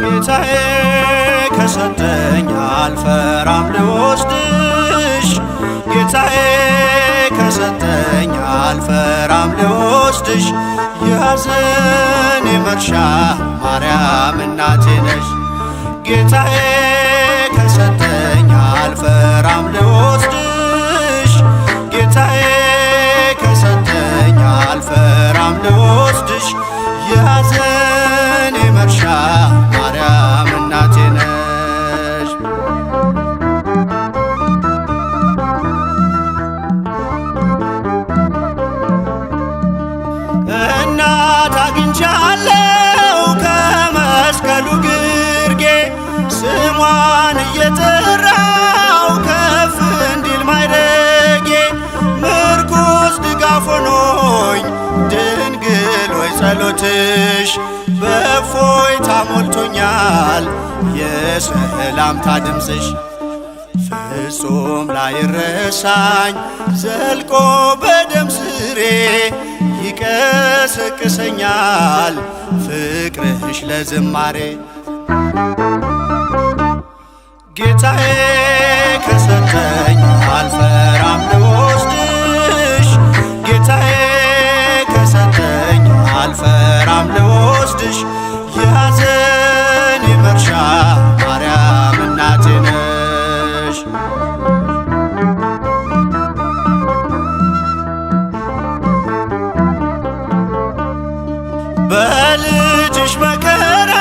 ጌታዬ ከሰጠኝ አልፈራም ልወስድሽ፣ ጌታዬ ከሰጠኝ አልፈራም ልወስድሽ፣ የሐዘኔ መርሻ ማርያም እናቴ ነሽ። ጌታዬ ከሰጠኝ አልፈራም ልወስድሽ፣ ጌታዬ ከሰጠኝ አልፈራም ልወስድሽ፣ የሐዘኔ መርሻ ማርያም እናቴ ነሽ። እናት አግኝቻለሁ ከመስቀሉ ግርጌ፣ ስሟን እየጠራው ከፍ እንዲል ማይረጌ፣ ምርኩዝ ድጋፍ ሆኖኝ ድንግል ወይ ጸሎትሽ በእፎይታ ሞልቶኛል የሰላምታ ድምፅሽ። ፍጹም ላይረሳኝ ዘልቆ በደም ስሬ ይቀሰቅሰኛል ፍቅርሽ ለዝማሬ። ጌታዬ ከሰጠኝ አልፈራም ልወስድሽ፣ ጌታዬ ከሰጠኝ አልፈራም ልወስድሽ፣ የሐዘኔ መርሻ ማርያም እናቴ ነሽ። በልጅሽ መከራ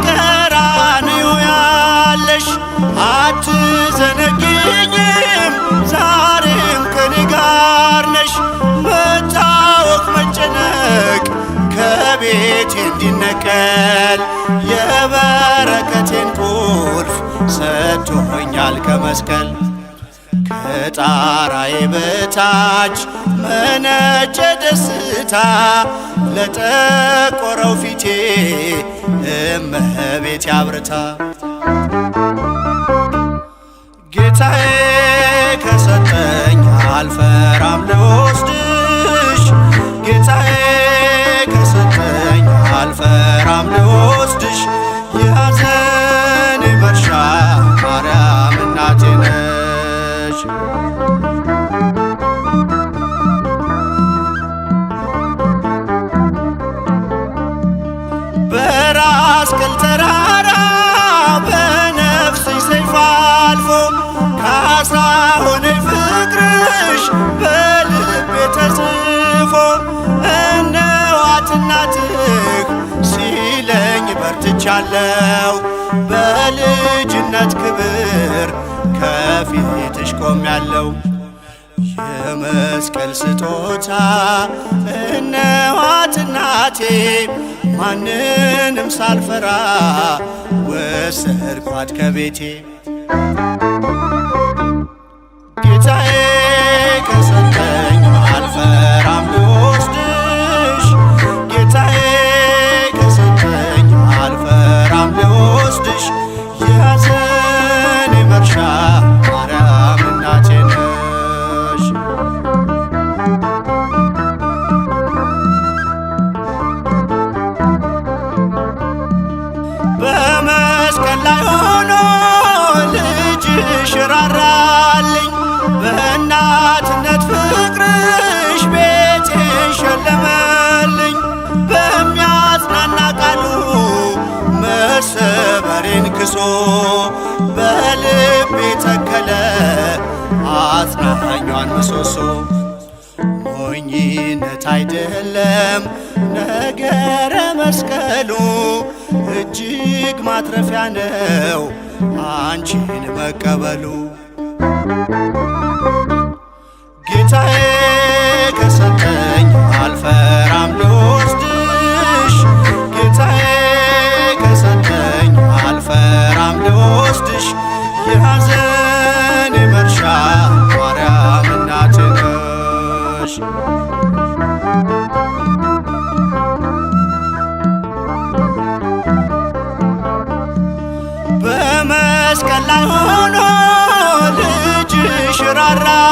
ቀራንዮ ያለሽ አትዘነጊኝም ዛሬም ከኔ ጋር ነሽ። መታወክ መጨነቅ ከቤቴ እንዲነቀል የበረከቴን ቁልፍ ሰጥቶኛል ከመስቀል። ከጣራዬ በታች መነጨ ደስታ ለጠቆረው ፊቴ እመቤቴ አብርታ። ጌታዬ ከሰጠኝ አልፈራም ልወስድሽ፣ ጌታዬ ከሰጠኝ አልፈራም ልወስድሽ፣ የሐዘኔ መርሻ ማርያም እናቴ ነሽ። በራስ ቅል ተራራ በነፍስሽ ሰይፍ አልፎ ካሳ ሆነኝ ፍቅርሽ በልቤ ተጽፎ። እነዋት እናትህ ሲለኝ በርትቻለሁ በልጅነት ክብር ከፊትሽ ቆሜያለሁ። የመስቀል ስጦታ እነዋት እናቴ ማንንም ሳልፈራ ወሰድኳት ከቤቴ። ጌታዬ ከሰጠኝ አልፈራም ልወስድሽ፣ ጌታዬ ከሰጠኝ አልፈራም ልወስድሽ፣ የሐዘኔ መርሻ ማርያም እናቴ ነሽ። በመስቀል ላይ ሆኖ ልጅሽ ራራልኝ፣ በእናትነት ፍቅርሽ ቤቴን ሸለመልኝ። በሚያጽናና ቃሉ መሰበሬን ክሶ በልቤ ተከለ አጽናኛን ምሰሶ። ሞኝነት አይደለም ነገረ መስቀሉ፣ እጅግ ማትረፊያ ነው አንቺን መቀበሉ። ጌታዬ ከሰጠኝ አልፈራም ልወስድሽ፣ ጌታዬ ከሰጠኝ አልፈራም ልወስድሽ፣ የሐዘኔ መርሻ ማርያም እናቴ ነሽ።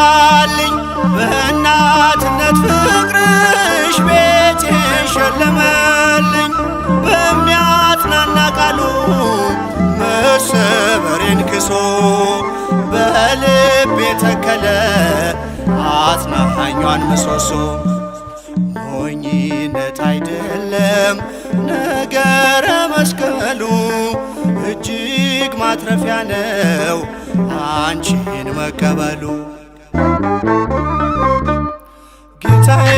ሞላልኝ በእናትነት ፍቅርሽ ቤቴን ሸለመልኝ በሚያጽናና ቃሉ መሰበሬን ክሶ በልቤ ተከለ አጽናኛን ምሰሶ። ሞኝነት አይደለም ነገረ መስቀሉ እጅግ ማትረፊያ ነው አንቺን መቀበሉ ጌታዬ